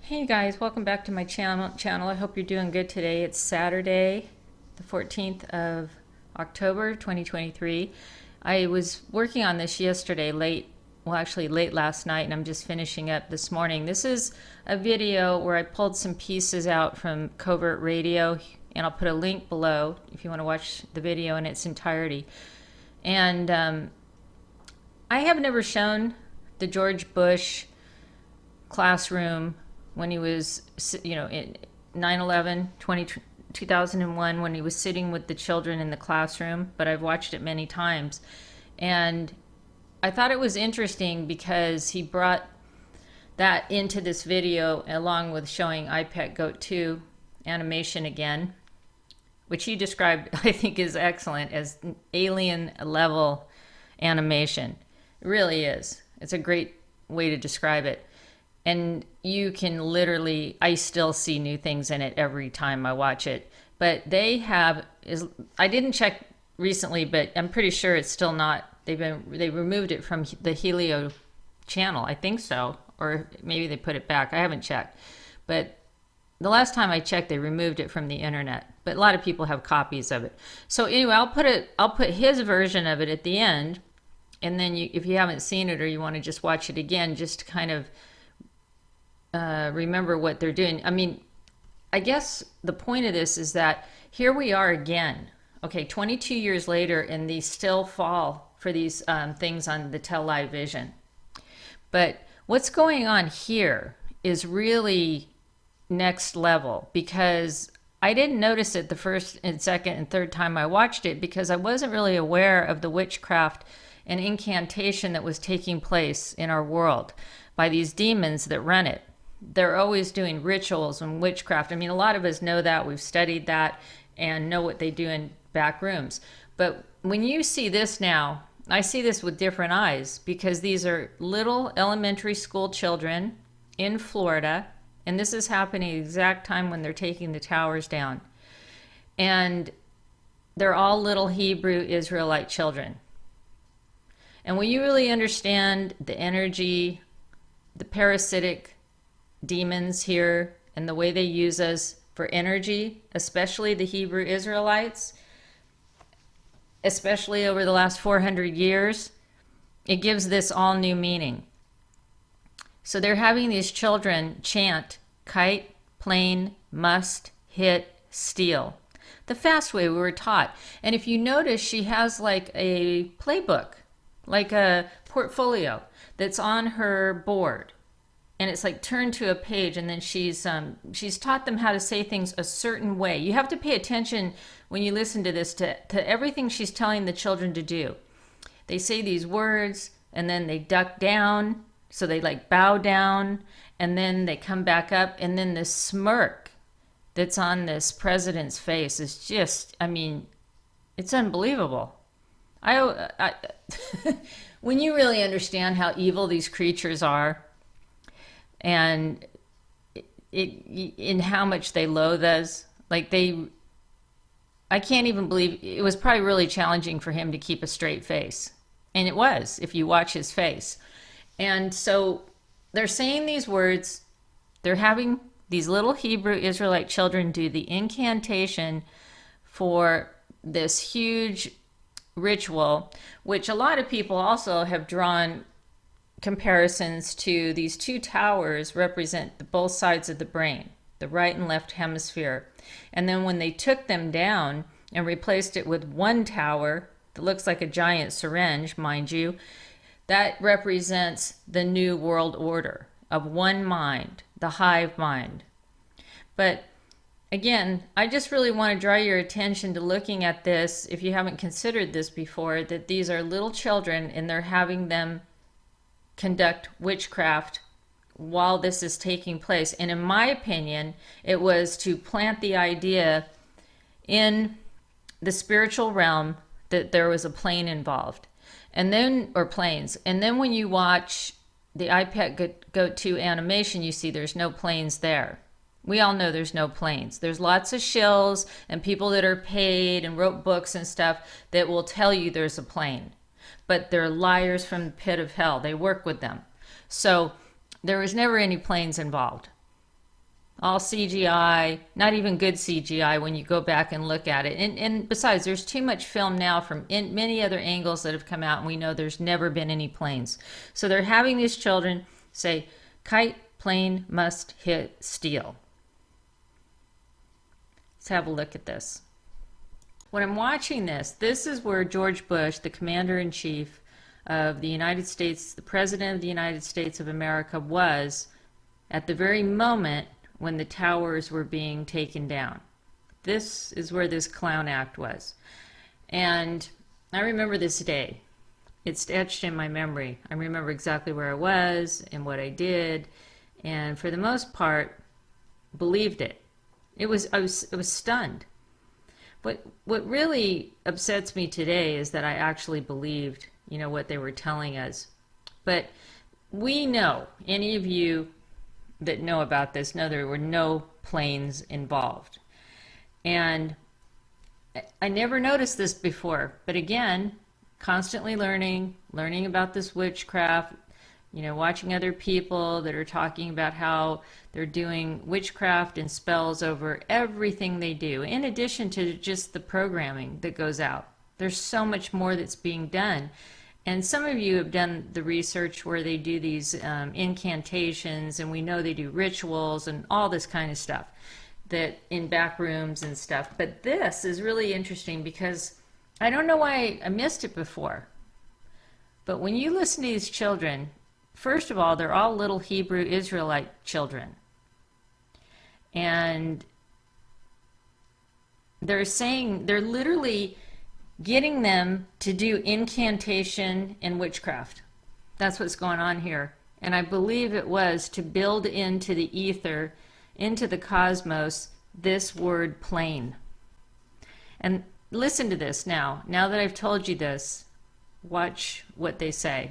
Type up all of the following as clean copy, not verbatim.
Hey guys, welcome back to my channel. I hope you're doing good today. It's Saturday, the 14th of October, 2023. I was working on this yesterday actually late last night, and I'm just finishing up this morning. This is a video where I pulled some pieces out from Covert Radio, and I'll put a link below if you want to watch the video in its entirety. And I have never shown the George Bush classroom when he was, in 9/11, 2001, when he was sitting with the children in the classroom, but I've watched it many times. And I thought it was interesting because he brought that into this video along with showing iPet Goat 2 animation again, which he described, I think, is excellent as alien level animation. It really is. It's a great way to describe it. And you can literally, I still see new things in it every time I watch it. But I didn't check recently, but I'm pretty sure it's still not, they removed it from the Helio channel. I think so. Or maybe they put it back. I haven't checked. But the last time I checked, they removed it from the internet. But a lot of people have copies of it. So anyway, I'll put his version of it at the end. And then if you haven't seen it or you want to just watch it again, just to kind of remember what they're doing. I mean, I guess the point of this is that here we are again, okay, 22 years later, and these still fall for these things on the television. But what's going on here is really next level, because I didn't notice it the first and second and third time I watched it because I wasn't really aware of the witchcraft and incantation that was taking place in our world by these demons that run it. They're always doing rituals and witchcraft. I mean, a lot of us know that. We've studied that and know what they do in back rooms. But when you see this now, I see this with different eyes because these are little elementary school children in Florida, and this is happening at the exact time when they're taking the towers down. And they're all little Hebrew Israelite children. And when you really understand the energy, the parasitic demons here and the way they use us for energy, especially the Hebrew Israelites, especially over the last 400 years, it gives this all new meaning. So they're having these children chant kite, plane, must, hit, steal. The fast way we were taught. And if you notice, she has like a playbook, like a portfolio that's on her board. And it's like turned to a page, and then she's taught them how to say things a certain way. You have to pay attention when you listen to this to everything she's telling the children to do. They say these words, and then they duck down, so they like bow down, and then they come back up, and then this smirk that's on this president's face is just, I mean, it's unbelievable. When you really understand how evil these creatures are, and in how much they loathe us, I can't even believe it was probably really challenging for him to keep a straight face. And it was, if you watch his face. And so they're saying these words, they're having these little Hebrew Israelite children do the incantation for this huge ritual, which a lot of people also have drawn comparisons to. These two towers represent both sides of the brain, the right and left hemisphere. And then when they took them down and replaced it with one tower that looks like a giant syringe, mind you, that represents the new world order of one mind, the hive mind. But again, I just really want to draw your attention to looking at this, if you haven't considered this before, that these are little children and they're having them conduct witchcraft while this is taking place. And in my opinion, it was to plant the idea in the spiritual realm that there was a plane involved, and then, or planes. And then when you watch the iPet Goat 2 animation, you see there's no planes there. We all know there's no planes. There's lots of shills and people that are paid and wrote books and stuff that will tell you there's a plane. But they're liars from the pit of hell. They work with them. So there was never any planes involved. all CGI, not even good CGI when you go back and look at it. And besides, there's too much film now from many other angles that have come out, and we know there's never been any planes. So they're having these children say, kite, plane must hit steel. Let's have a look at this. When I'm watching this is where George Bush, the commander-in-chief of the United States, the President of the United States of America, was at the very moment when the towers were being taken down. This is where this clown act was. And I remember this day. It's etched in my memory. I remember exactly where I was and what I did, and for the most part, believed it. I was stunned. What really upsets me today is that I actually believed, what they were telling us. But we know, any of you that know about this know there were no planes involved. And I never noticed this before, but again, constantly learning about this witchcraft, watching other people that are talking about how they're doing witchcraft and spells over everything they do, in addition to just the programming that goes out. There's so much more that's being done. And some of you have done the research where they do these incantations, and we know they do rituals and all this kind of stuff that in back rooms and stuff. But this is really interesting because I don't know why I missed it before. But when you listen to these children, first of all, they're all little Hebrew Israelite children. And they're literally getting them to do incantation and witchcraft. That's what's going on here. And I believe it was to build into the ether, into the cosmos, this word plane. And listen to this now. Now that I've told you this, watch what they say.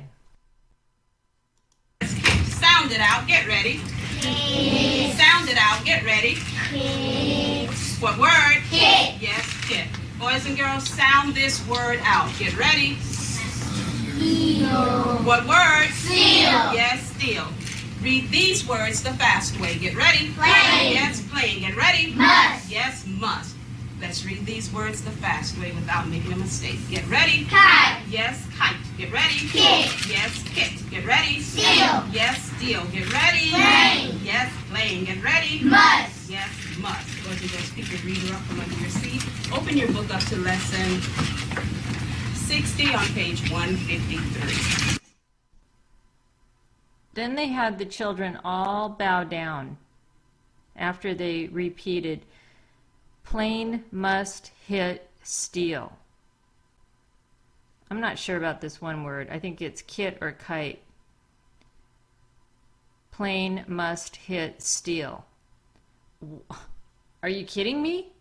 Sound it out, get ready. KITE. Sound it out, get ready. KITE. What word? KITE. Yes, KITE. Boys and girls, sound this word out. Get ready. Steel. What word? Steel. Yes, steel. Read these words the fast way. Get ready. Plane. Yes, plane. Get ready. Must. Yes, must. Let's read these words the fast way without making a mistake. Get ready. Kite. Yes, kite. Get ready. KITE. Yes, KITE. Get ready. Steel. Yes, steel. Get ready. Plane. Yes, plane. Get ready. Must. Yes, must. Boys and girls, pick your reader up from under your seat. Open your book up to lesson 60 on page 153. Then they had the children all bow down after they repeated, plane must hit steel. I'm not sure about this one word. I think it's kit or kite. Plane must hit steel. Are you kidding me?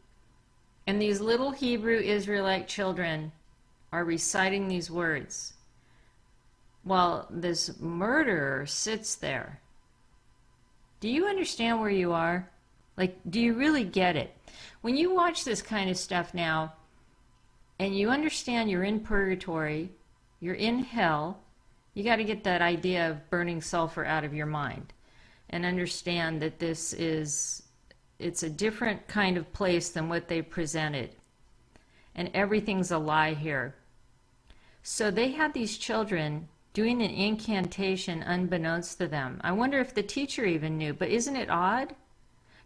And these little Hebrew Israelite children are reciting these words while this murderer sits there. Do you understand where you are? Like, do you really get it? When you watch this kind of stuff now, and you understand you're in purgatory, you're in hell, you got to get that idea of burning sulfur out of your mind and understand that it's a different kind of place than what they presented. And everything's a lie here. So they had these children doing an incantation unbeknownst to them. I wonder if the teacher even knew, but isn't it odd?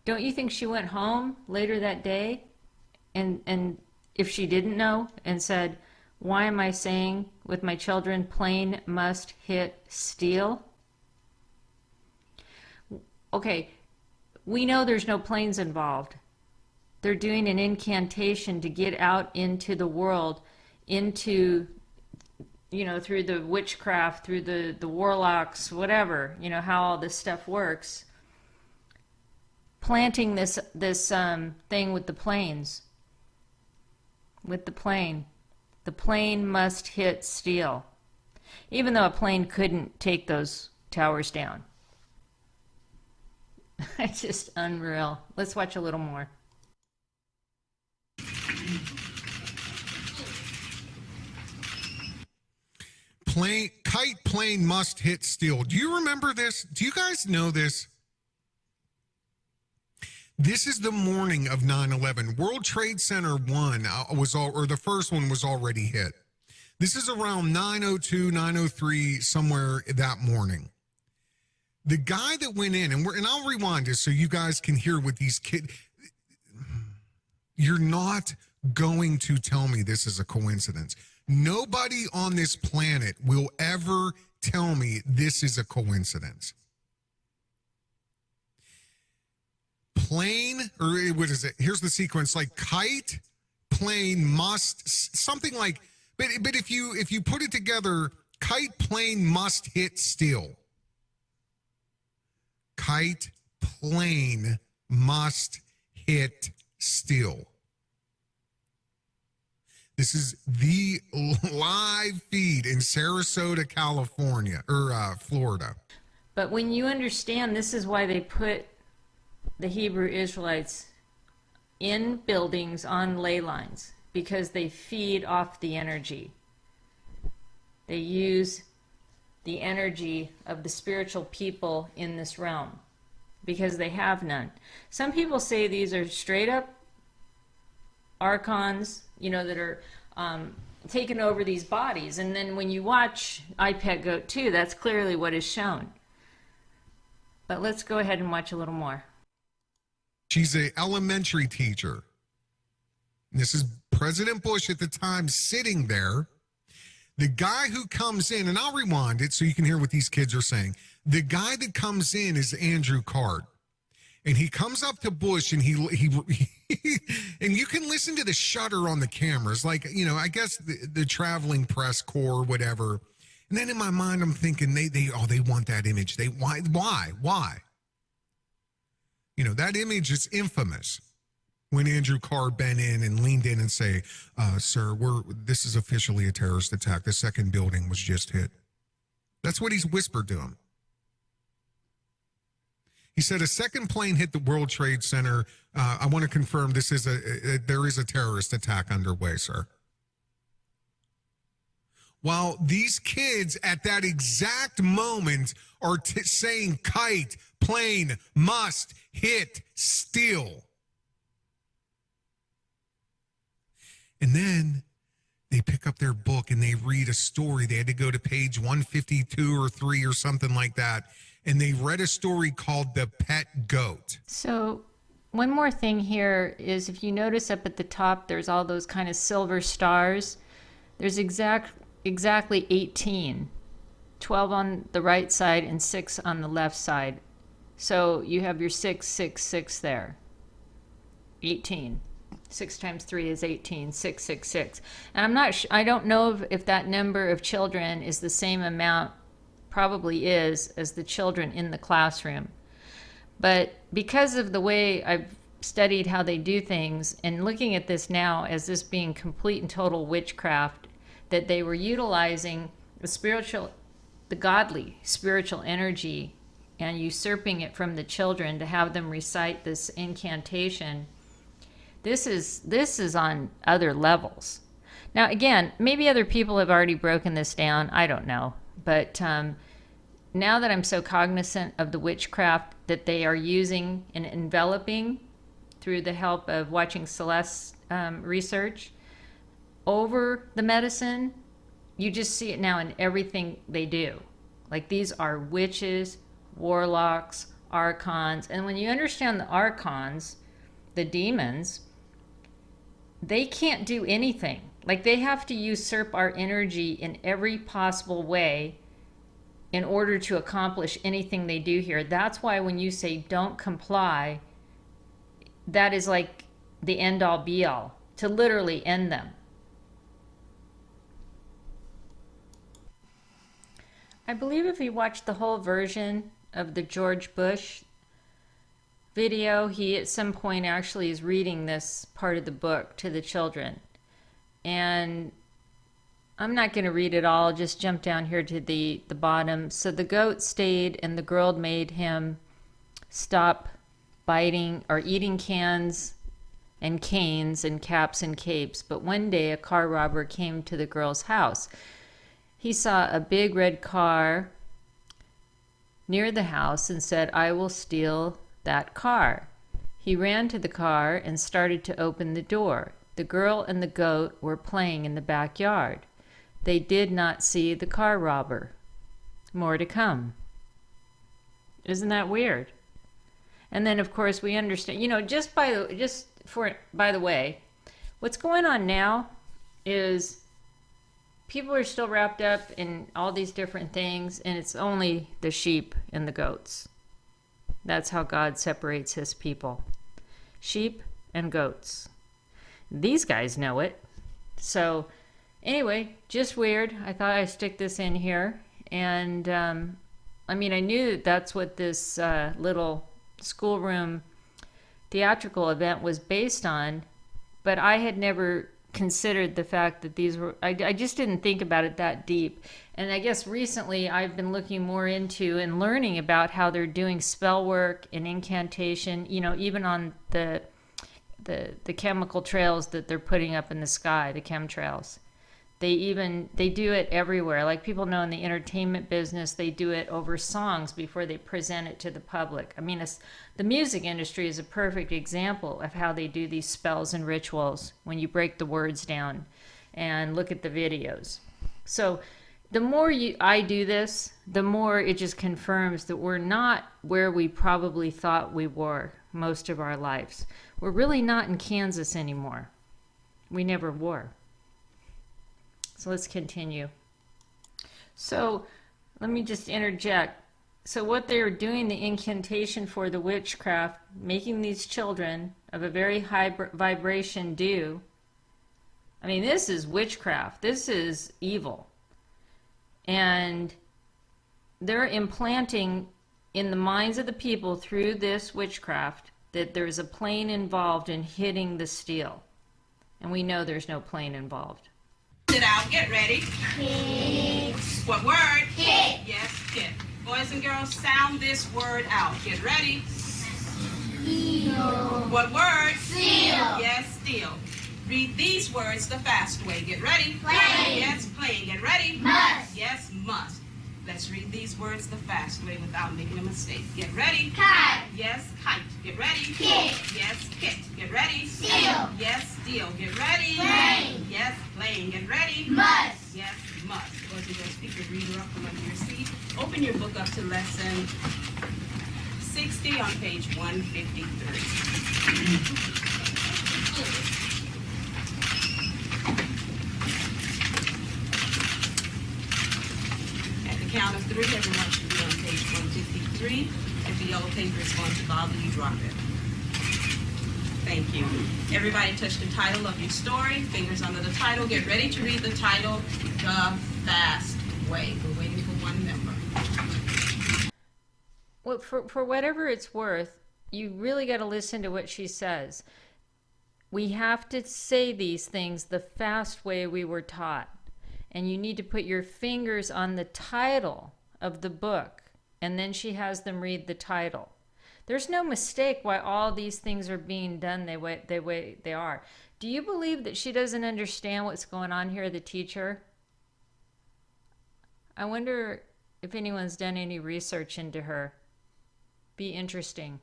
Don't you think she went home later that day and if she didn't know and said, why am I saying with my children, plane must hit steel? Okay, we know there's no planes involved. They're doing an incantation to get out into the world, into, through the witchcraft, through the warlocks, whatever, how all this stuff works. Planting this thing with the planes. With the plane. The plane must hit steel. Even though a plane couldn't take those towers down. It's just unreal. Let's watch a little more. Kite plane must hit steel. Do you remember this? Do you guys know this? This is the morning of 9/11. World Trade Center 1 the first one was already hit. This is around 9:02, 9:03, somewhere that morning. The guy that went in, and I'll rewind this so you guys can hear what these kids. You're not going to tell me this is a coincidence. Nobody on this planet will ever tell me this is a coincidence. Plane, or what is it? Here's the sequence: like kite, plane, must, something like. But if you put it together, kite, plane, must hit still. Kite, plane, must hit still. This is the live feed in Sarasota, California, or Florida. But when you understand, this is why they put the Hebrew Israelites in buildings on ley lines, because they feed off the energy. They use the energy of the spiritual people in this realm because they have none. Some people say these are straight up archons, that are taking over these bodies. And then when you watch iPet Goat 2, that's clearly what is shown. But let's go ahead and watch a little more. She's an elementary teacher. This is President Bush at the time sitting there. The guy who comes in, and I'll rewind it so you can hear what these kids are saying. The guy that comes in is Andrew Card. And he comes up to Bush and he and you can listen to the shudder on the cameras, like, I guess the traveling press corps, whatever. And then in my mind, I'm thinking they want that image. Why? That image is infamous. When Andrew Carr bent in and leaned in and say, sir, this is officially a terrorist attack. The second building was just hit. That's what he's whispered to him. He said a second plane hit the World Trade Center. I want to confirm there is a terrorist attack underway, sir. While these kids at that exact moment are saying kite, plane, must, hit, still. And then they pick up their book and they read a story. They had to go to page 152 or 3 or something like that. And they read a story called The Pet Goat. So one more thing here is, if you notice up at the top, there's all those kind of silver stars. There's exactly 18, 12 on the right side and 6 on the left side. So you have your 666 there. 18. 6 times 3 is 18, 666. And I don't know if that number of children is the same amount, probably is, as the children in the classroom. But because of the way I've studied how they do things, and looking at this now as this being complete and total witchcraft, that they were utilizing the godly spiritual energy and usurping it from the children to have them recite this incantation. This is on other levels. Now, again, maybe other people have already broken this down. I don't know. But now that I'm so cognizant of the witchcraft that they are using and enveloping through the help of watching Celeste's research over the medicine, you just see it now in everything they do. Like, these are witches, warlocks, archons. And when you understand the archons, the demons, they can't do anything. Like, they have to usurp our energy in every possible way in order to accomplish anything they do here. That's why when you say don't comply, that is like the end all be all, to literally end them. I believe if you watch the whole version of the George Bush video, he at some point actually is reading this part of the book to the children. And I'm not going to read it all, just jump down here to the bottom. So the goat stayed, and the girl made him stop biting or eating cans and canes and caps and capes. But one day a car robber came to the girl's house. He saw a big red car near the house and said, "I will steal that car." He ran to the car and started to open the door. The girl and the goat were playing in the backyard. They did not see the car robber. More to come. Isn't that weird? And then, of course, we understand, by the way, what's going on now is people are still wrapped up in all these different things, and it's only the sheep and the goats. That's how God separates his people. Sheep and goats. These guys know it. So, anyway, just weird. I thought I'd stick this in here. And, I knew that's what this little schoolroom theatrical event was based on, but I had never considered the fact that these were, I just didn't think about it that deep. And I guess recently I've been looking more into and learning about how they're doing spell work and incantation, even on the chemical trails that they're putting up in the sky, the chemtrails. They do it everywhere. Like people know in the entertainment business, they do it over songs before they present it to the public. The music industry is a perfect example of how they do these spells and rituals when you break the words down and look at the videos. So the more I do this, the more it just confirms that we're not where we probably thought we were most of our lives. We're really not in Kansas anymore. We never were. So let's continue. So let me just interject. So what they are doing, the incantation for the witchcraft, making these children of a very high vibration do. This is witchcraft. This is evil. And they're implanting in the minds of the people through this witchcraft that there's a plane involved in hitting the steel. And we know there's no plane involved. Sit out. Get ready. KITE. What word? KITE. Yes, KITE. Boys and girls, sound this word out. Get ready. Seal. What word? Seal. Yes, steal. Read these words the fast way. Get ready. Playing. Yes, playing. Get ready. Must. Yes, must. Let's read these words the fast way without making a mistake. Get ready. KITE. Yes, kite. Get ready. KITE. Yes, kit. Get ready. Seal. Yes, steal. Get ready. Playing. Yes, playing. Get ready. Must. Yes, must. Boys and girls, pick your reader up from under your seat. Open your book up to lesson 60 on page 153. Count of three, everyone should be on page 153. If the yellow paper is going to bother you, drop it. Thank you. Everybody touch the title of your story. Fingers under the title. Get ready to read the title, The Fast Way. We're waiting for one member. Well, for whatever it's worth, you really got to listen to what she says. We have to say these things the fast way we were taught. And you need to put your fingers on the title of the book. And then she has them read the title. There's no mistake why all these things are being done the way they are. Do you believe that she doesn't understand what's going on here, the teacher? I wonder if anyone's done any research into her. Be interesting.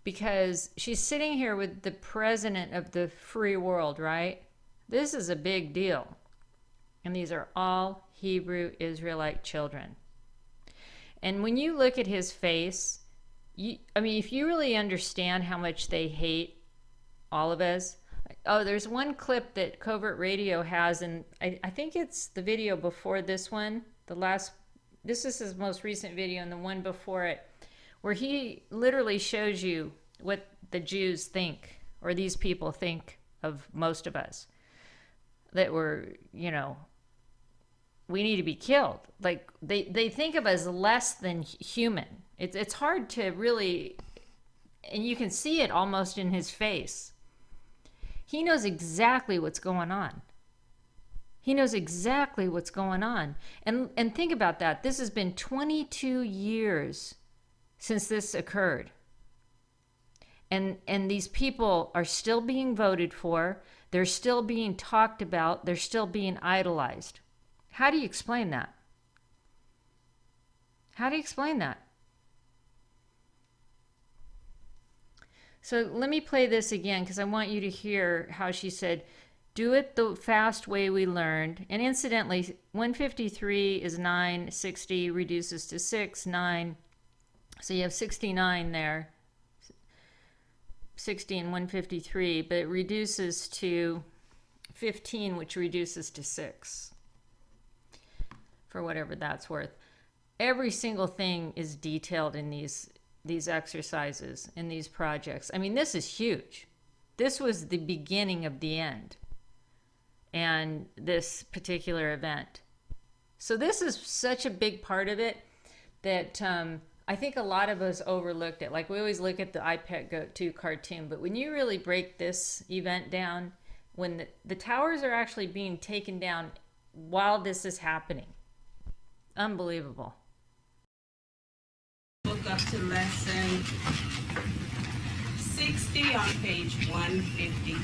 Because she's sitting here with the president of the free world, right? This is a big deal. And these are all Hebrew Israelite children. And when you look at his face, if you really understand how much they hate all of us. Oh, there's one clip that Covert Radio has, and I think it's the video before this one. This is his most recent video, and the one before it, where he literally shows you what the Jews think, or these people think of most of us. That we're, we need to be killed. Like they think of us as less than human. It's hard to really, and you can see it almost in his face. He knows exactly what's going on. He knows exactly what's going on. And think about that. This has been 22 years since this occurred. And these people are still being voted for. They're still being talked about. They're still being idolized. How do you explain that? How do you explain that? So let me play this again because I want you to hear how she said, do it the fast way we learned. And incidentally, 153 is 9, 60 reduces to 6, 9. So you have 69 there, 60 and 153, but it reduces to 15, which reduces to 6, for whatever that's worth. Every single thing is detailed in these exercises, in these projects. I mean, this is huge. This was the beginning of the end, and this particular event. So this is such a big part of it that I think a lot of us overlooked it. Like, we always look at the I Pet Goat 2 cartoon, but when you really break this event down, when the towers are actually being taken down while this is happening, unbelievable. Book up to lesson 60 on page 153.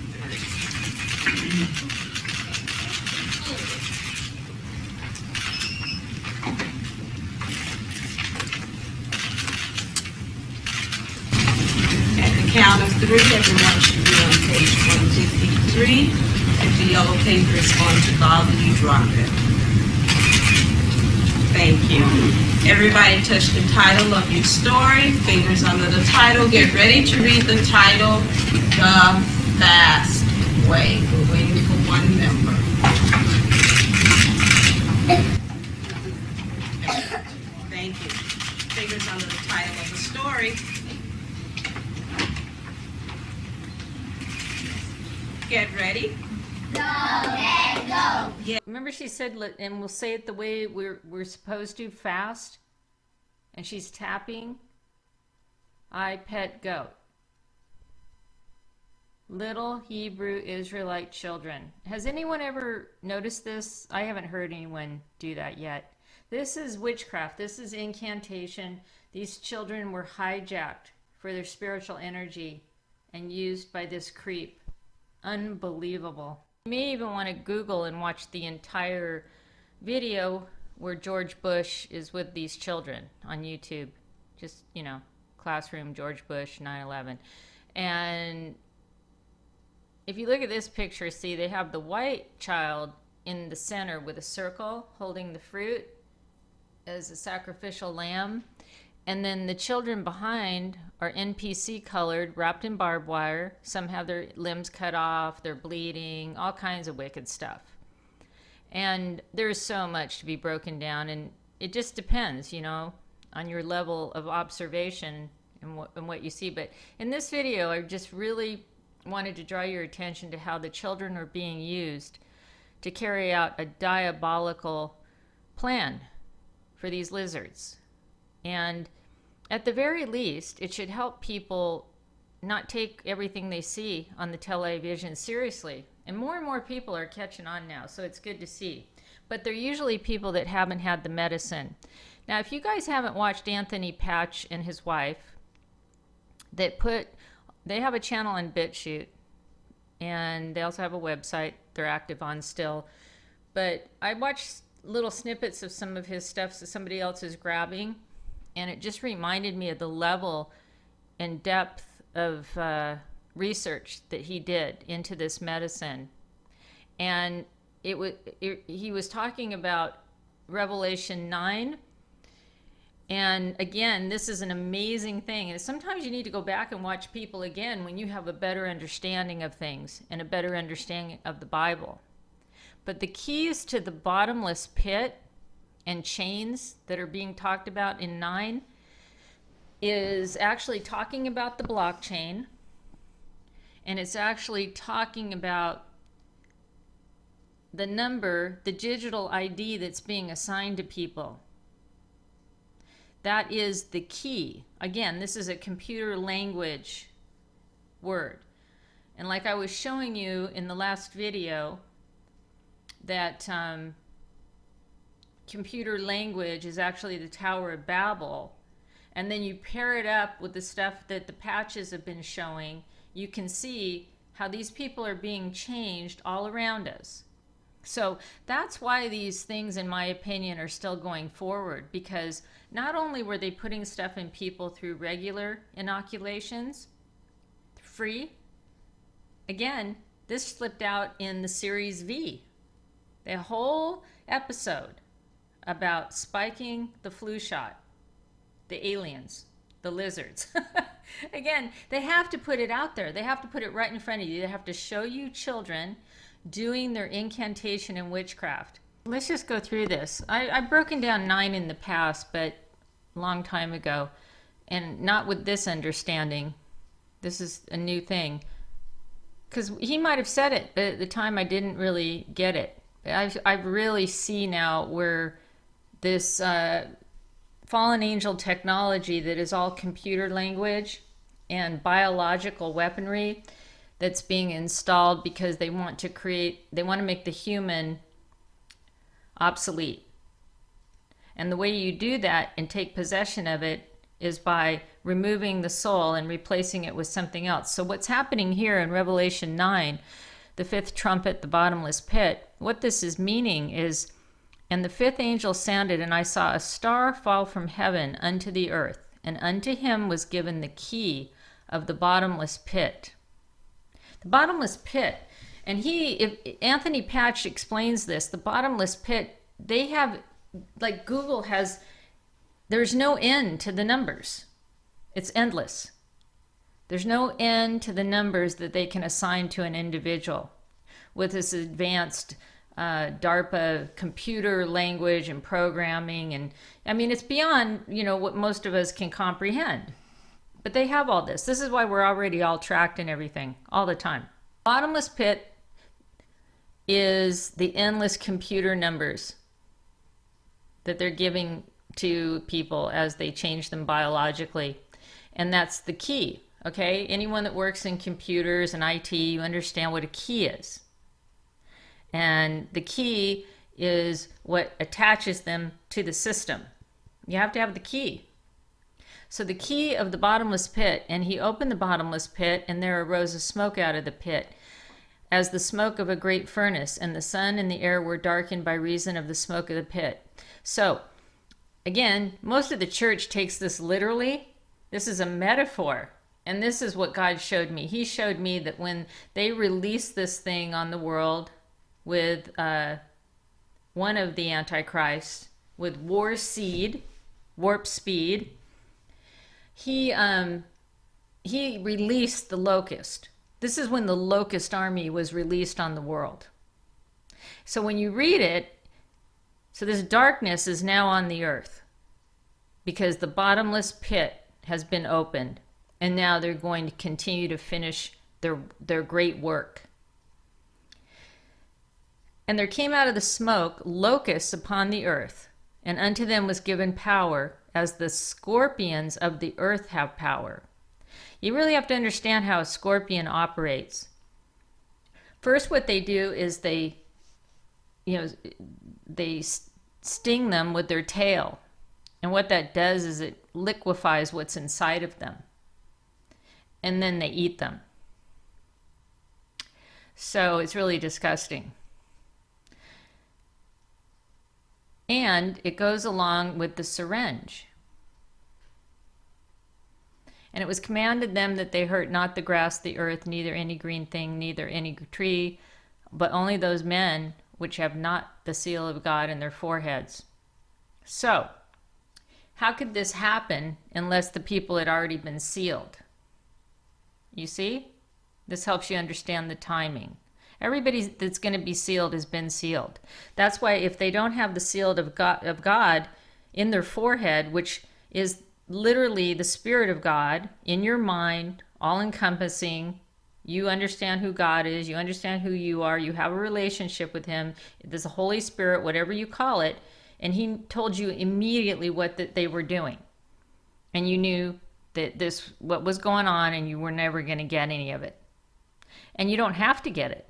At the count of 3, everyone should be on page 153. If the yellow paper is going to bother you, drop it. Thank you. Everybody touch the title of your story. Fingers under the title. Get ready to read the title, The Fast Way. We're waiting for one member. Thank you. Fingers under the title of the story. Get ready. Go, let go. Remember she said, and we'll say it the way we're supposed to, fast. And she's tapping. I pet goat. Little Hebrew Israelite children. Has anyone ever noticed this? I haven't heard anyone do that yet. This is witchcraft. This is incantation. These children were hijacked for their spiritual energy and used by this creep. Unbelievable. You may even want to Google and watch the entire video where George Bush is with these children on YouTube. Just, classroom George Bush 9/11. And if you look at this picture, see, they have the white child in the center with a circle holding the fruit as a sacrificial lamb. And then the children behind are NPC colored, wrapped in barbed wire. Some have their limbs cut off, they're bleeding, all kinds of wicked stuff. And there's so much to be broken down, and it just depends, on your level of observation and what you see. But in this video, I just really wanted to draw your attention to how the children are being used to carry out a diabolical plan for these lizards. And at the very least, it should help people not take everything they see on the television seriously. And more people are catching on now, so it's good to see. But they're usually people that haven't had the medicine. Now, if you guys haven't watched Anthony Patch and his wife, they have a channel on BitChute, and they also have a website they're active on still. But I watched little snippets of some of his stuff that somebody else is grabbing, and it just reminded me of the level and depth of research that he did into this medicine. And he was talking about Revelation 9. And again, this is an amazing thing. And sometimes you need to go back and watch people again when you have a better understanding of things and a better understanding of the Bible. But the keys to the bottomless pit and chains that are being talked about in 9 is actually talking about the blockchain, and it's actually talking about the number, the digital ID that's being assigned to people. That is the key. Again, this is a computer language word. And like I was showing you in the last video, that computer language is actually the Tower of Babel. And then you pair it up with the stuff that the patches have been showing, you can see how these people are being changed all around us. So that's why these things, in my opinion, are still going forward, because not only were they putting stuff in people through regular inoculations, free. Again, this slipped out in the series V. The whole episode about spiking the flu shot, the aliens, the lizards. Again, they have to put it out there. They have to put it right in front of you. They have to show you children doing their incantation and witchcraft. Let's just go through this. I've broken down 9 in the past, but a long time ago, and not with this understanding. This is a new thing. Because he might have said it, but at the time I didn't really get it. I really see now where this fallen angel technology that is all computer language and biological weaponry that's being installed because they want to make the human obsolete. And the way you do that and take possession of it is by removing the soul and replacing it with something else. So what's happening here in Revelation 9, the 5th trumpet, the bottomless pit, what this is meaning is, and the 5th angel sounded, and I saw a star fall from heaven unto the earth, and unto him was given the key of the bottomless pit. The bottomless pit, and if Anthony Patch explains this, the bottomless pit, they have, like Google has, there's no end to the numbers. It's endless. There's no end to the numbers that they can assign to an individual with this advanced DARPA computer language and programming. And I mean, it's beyond, what most of us can comprehend. But they have all this. This is why we're already all tracked and everything all the time. Bottomless pit is the endless computer numbers that they're giving to people as they change them biologically. And that's the key, okay? Anyone that works in computers and IT, you understand what a key is. And the key is what attaches them to the system. You have to have the key. So the key of the bottomless pit, and he opened the bottomless pit, and there arose a smoke out of the pit, as the smoke of a great furnace, and the sun and the air were darkened by reason of the smoke of the pit. So, again, most of the church takes this literally. This is a metaphor. And this is what God showed me. He showed me that when they released this thing on the world with one of the Antichrists, with warp speed, he released the locust. This is when the locust army was released on the world. So when you read it, so this darkness is now on the earth because the bottomless pit has been opened, and now they're going to continue to finish their great work. And there came out of the smoke locusts upon the earth, and unto them was given power, as the scorpions of the earth have power. You really have to understand how a scorpion operates. First, what they do is they sting them with their tail. And what that does is it liquefies what's inside of them. And then they eat them. So it's really disgusting. And it goes along with the syringe. And it was commanded them that they hurt not the grass, the earth, neither any green thing, neither any tree, but only those men which have not the seal of God in their foreheads. So, how could this happen unless the people had already been sealed? You see? This helps you understand the timing. Everybody that's going to be sealed has been sealed. That's why if they don't have the seal of God in their forehead, which is literally the Spirit of God in your mind, all-encompassing, you understand who God is, you understand who you are, you have a relationship with him, there's a Holy Spirit, whatever you call it, and he told you immediately what they were doing. And you knew that what was going on, and you were never going to get any of it. And you don't have to get it.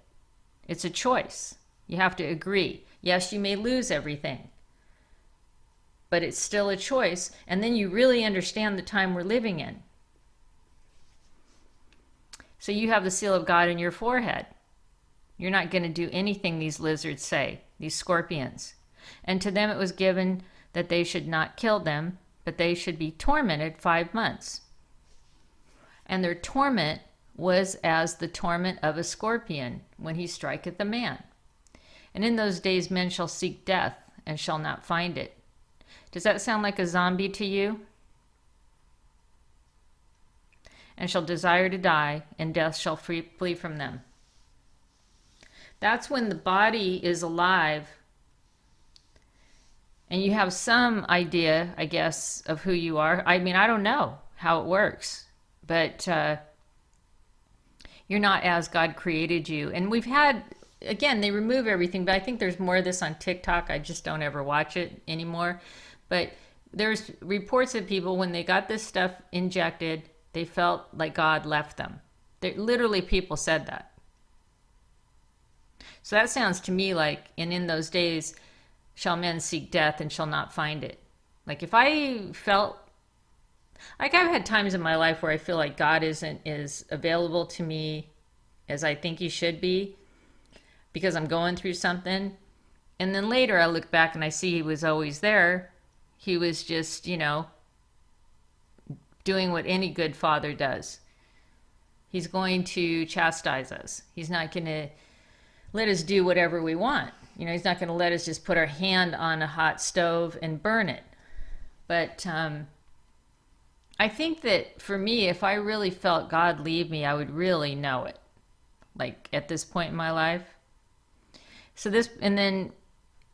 It's a choice. You have to agree. Yes, you may lose everything, but it's still a choice. And then you really understand the time we're living in. So you have the seal of God in your forehead. You're not going to do anything these lizards say, these scorpions. And to them it was given that they should not kill them, but they should be tormented 5 months. And their torment was as the torment of a scorpion when he striketh a man. And in those days men shall seek death and shall not find it. Does that sound like a zombie to you? And shall desire to die, and death shall flee from them. That's when the body is alive and you have some idea, I guess, of who you are. I mean, I don't know how it works, but you're not as God created you. And we've had, again, they remove everything, but I think there's more of this on TikTok. I just don't ever watch it anymore. But there's reports of people when they got this stuff injected, they felt like God left them. Literally, people said that. So that sounds to me like, and in those days shall men seek death and shall not find it. Like if I felt, like I've had times in my life where I feel like God isn't as available to me as I think he should be because I'm going through something. And then later I look back and I see he was always there. He was just, doing what any good father does. He's going to chastise us. He's not going to let us do whatever we want. He's not going to let us just put our hand on a hot stove and burn it. But I think that for me, if I really felt God leave me, I would really know it. Like at this point in my life. So and then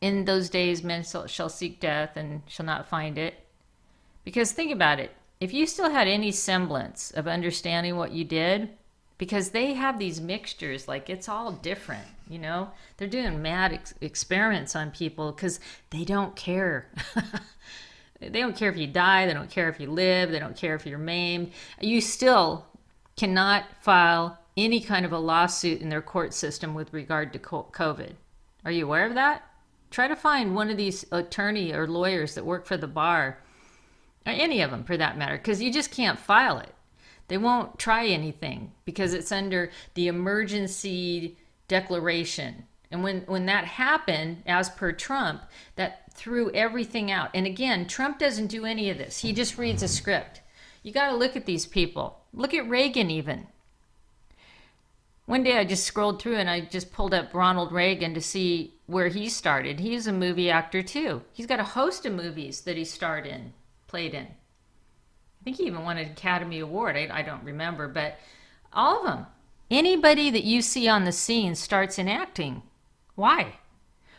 in those days, men shall seek death and shall not find it. Because think about it. If you still had any semblance of understanding what you did, because they have these mixtures, like it's all different, They're doing mad experiments on people because they don't care. They don't care if you die. They don't care if you live. They don't care if you're maimed. You still cannot file any kind of a lawsuit in their court system with regard to COVID. Are you aware of that? Try to find one of these attorney or lawyers that work for the bar, or any of them for that matter, because you just can't file it. They won't try anything because it's under the emergency declaration. And when that happened, as per Trump, that threw everything out. And again, Trump doesn't do any of this. He just reads a script. You got to look at these people. Look at Reagan even. One day I just scrolled through and I just pulled up Ronald Reagan to see where he started. He's a movie actor too. He's got a host of movies that he played in. I think he even won an Academy Award. I don't remember, but all of them. Anybody that you see on the scene starts in acting. Why?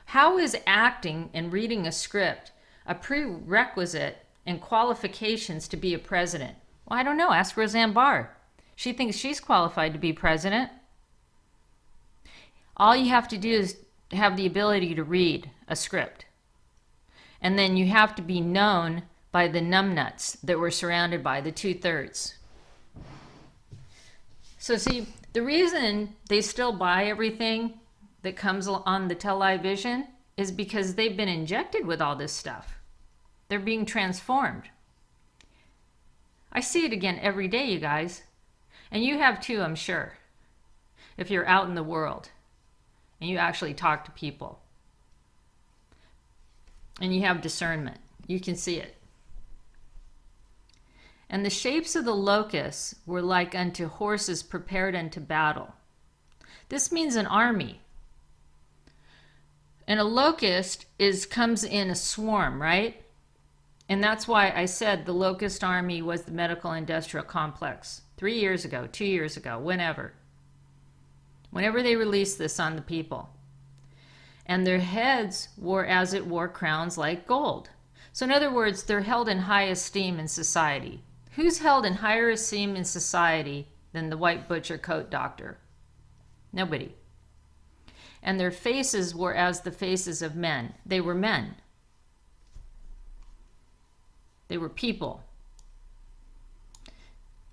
How is acting and reading a script a prerequisite and qualifications to be a president? Well, I don't know. Ask Roseanne Barr. She thinks she's qualified to be president. All you have to do is have the ability to read a script. And then you have to be known by the numbnuts that we're surrounded by, the 2/3. So see, the reason they still buy everything that comes on the television is because they've been injected with all this stuff. They're being transformed. I see it again every day, you guys. And you have too, I'm sure. If you're out in the world and you actually talk to people and you have discernment, you can see it. And the shapes of the locusts were like unto horses prepared unto battle. This means an army. And a locust comes in a swarm, right? And that's why I said the locust army was the medical industrial complex 3 years ago, 2 years ago, whenever they released this on the people. And their heads wore, as it wore, crowns like gold. So in other words, they're held in high esteem in society. Who's held in higher esteem in society than the white butcher coat doctor? Nobody. And their faces were as the faces of men. They were men. They were people.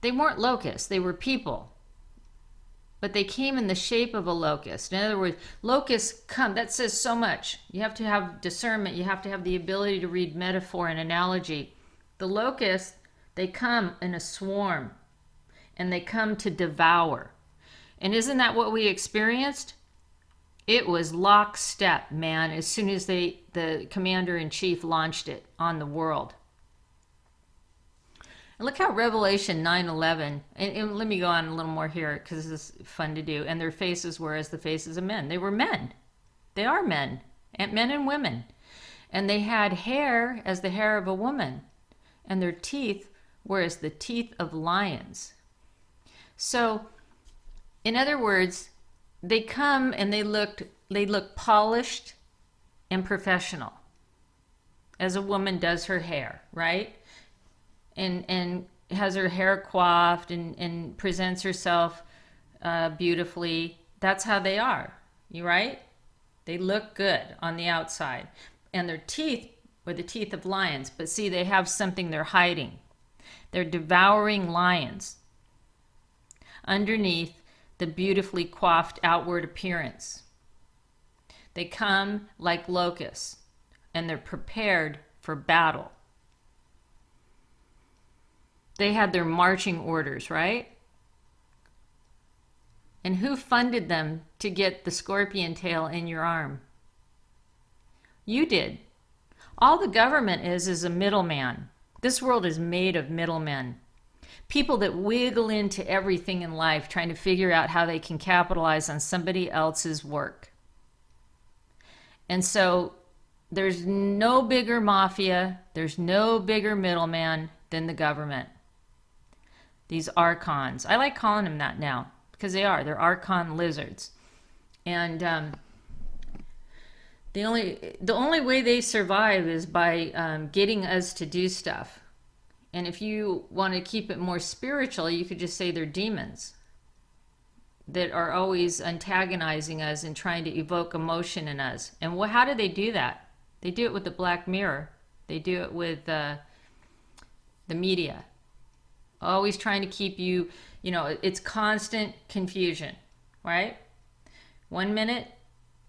They weren't locusts. They were people. But they came in the shape of a locust. In other words, locusts come. That says so much. You have to have discernment. You have to have the ability to read metaphor and analogy. The locusts, they come in a swarm. And they come to devour. And isn't that what we experienced? It was lockstep, man, as soon as the commander-in-chief launched it on the world. And look how Revelation 9:11, and let me go on a little more here because this is fun to do. And their faces were as the faces of men. They were men. They are men, and men and women. And they had hair as the hair of a woman, and their teeth were as the teeth of lions. So, in other words, they come and they look polished and professional, as a woman does her hair, right? And has her hair coiffed and presents herself beautifully. That's how they are. You right? They look good on the outside. And their teeth were the teeth of lions. But see, they have something they're hiding. They're devouring lions underneath the beautifully coiffed outward appearance. They come like locusts, and they're prepared for battle. They had their marching orders, right? And who funded them to get the scorpion tail in your arm? You did. All the government is a middleman. This world is made of middlemen. People that wiggle into everything in life trying to figure out how they can capitalize on somebody else's work. And so there's no bigger mafia, there's no bigger middleman than the government. These archons. I like calling them that now because they are. They're archon lizards. And the only way they survive is by getting us to do stuff. And if you want to keep it more spiritual, you could just say they're demons that are always antagonizing us and trying to evoke emotion in us. And how do they do that? They do it with the Black Mirror. They do it with the media. Always trying to keep you, it's constant confusion, right? 1 minute,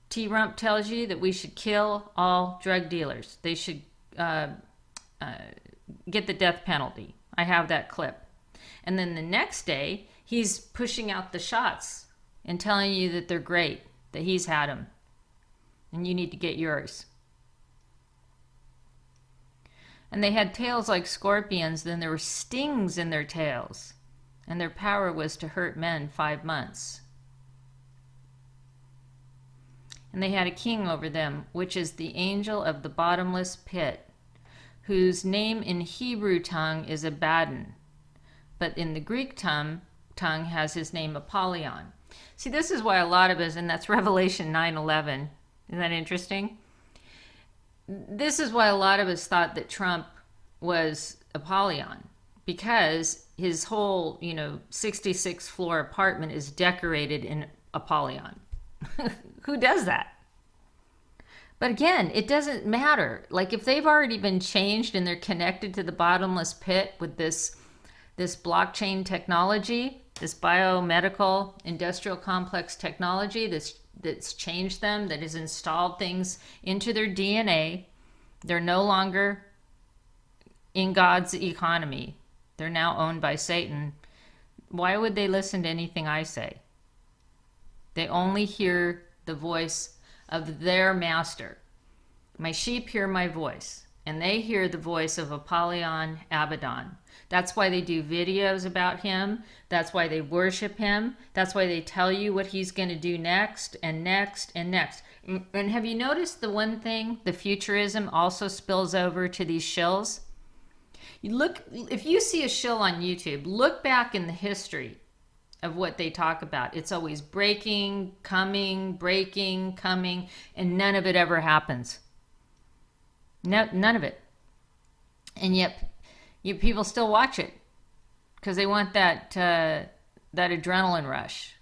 T-Rump tells you that we should kill all drug dealers. They should get the death penalty. I have that clip. And then the next day, he's pushing out the shots and telling you that they're great, that he's had them, and you need to get yours. And they had tails like scorpions, then there were stings in their tails, and their power was to hurt men 5 months. And they had a king over them, which is the angel of the bottomless pit, whose name in Hebrew tongue is Abaddon, but in the Greek tongue has his name Apollyon. See, this is why a lot of us, and that's Revelation 9:11. Isn't that interesting? This is why a lot of us thought that Trump was Apollyon, because his whole, 66th floor apartment is decorated in Apollyon. Who does that? But again, it doesn't matter. Like, if they've already been changed and they're connected to the bottomless pit with this blockchain technology, this biomedical industrial complex technology that's changed them, that has installed things into their DNA. They're no longer in God's economy. They're now owned by Satan. Why would they listen to anything I say? They only hear the voice of their master. My sheep hear my voice, and they hear the voice of Apollyon Abaddon. That's why they do videos about him. That's why they worship him. That's why they tell you what he's going to do next and next and next. And have you noticed the one thing, the futurism also spills over to these shills? If you see a shill on YouTube, look back in the history of what they talk about. It's always breaking, coming, and none of it ever happens. No, none of it. And yet, people still watch it because they want that adrenaline rush.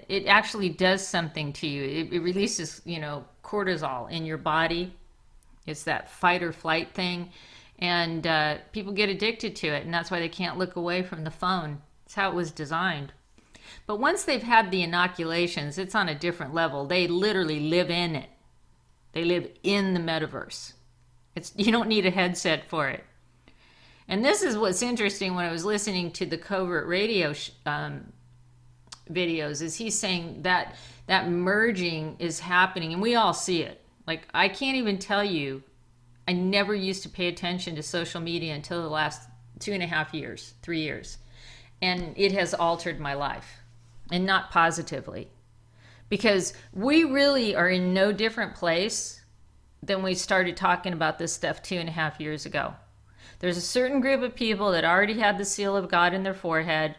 It actually does something to you. It releases, cortisol in your body. It's that fight or flight thing. And people get addicted to it, and that's why they can't look away from the phone. It's how it was designed. But once they've had the inoculations, it's on a different level. They literally live in it. They live in the metaverse. You don't need a headset for it. And this is what's interesting when I was listening to the covert radio videos, is he's saying that merging is happening, and we all see it. Like, I can't even tell you I never used to pay attention to social media until the last 2.5 years, 3 years. And it has altered my life, and not positively. Because we really are in no different place than we started talking about this stuff 2.5 years ago. There's a certain group of people that already have the seal of God in their forehead,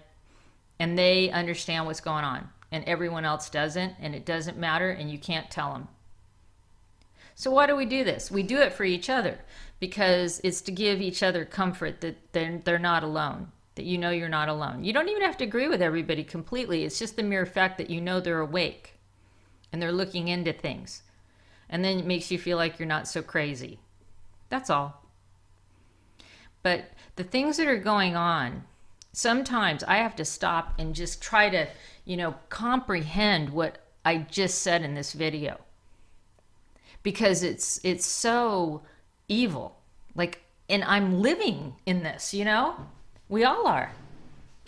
and they understand what's going on, and everyone else doesn't, and it doesn't matter, and you can't tell them. So why do we do this? We do it for each other, because it's to give each other comfort that they're not alone, that you know you're not alone. You don't even have to agree with everybody completely. It's just the mere fact that you know they're awake and they're looking into things. And then it makes you feel like you're not so crazy. That's all. But the things that are going on, sometimes I have to stop and just try to, comprehend what I just said in this video. Because it's so evil. And I'm living in this, We all are.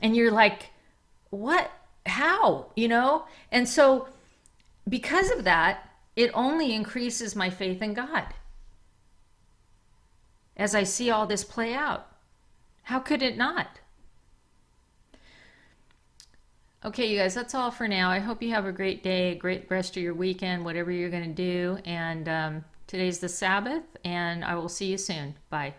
And you're like, what? How? And so because of that, it only increases my faith in God. As I see all this play out. How could it not? Okay, you guys, that's all for now. I hope you have a great day, a great rest of your weekend, whatever you're going to do. And today's the Sabbath, and I will see you soon. Bye.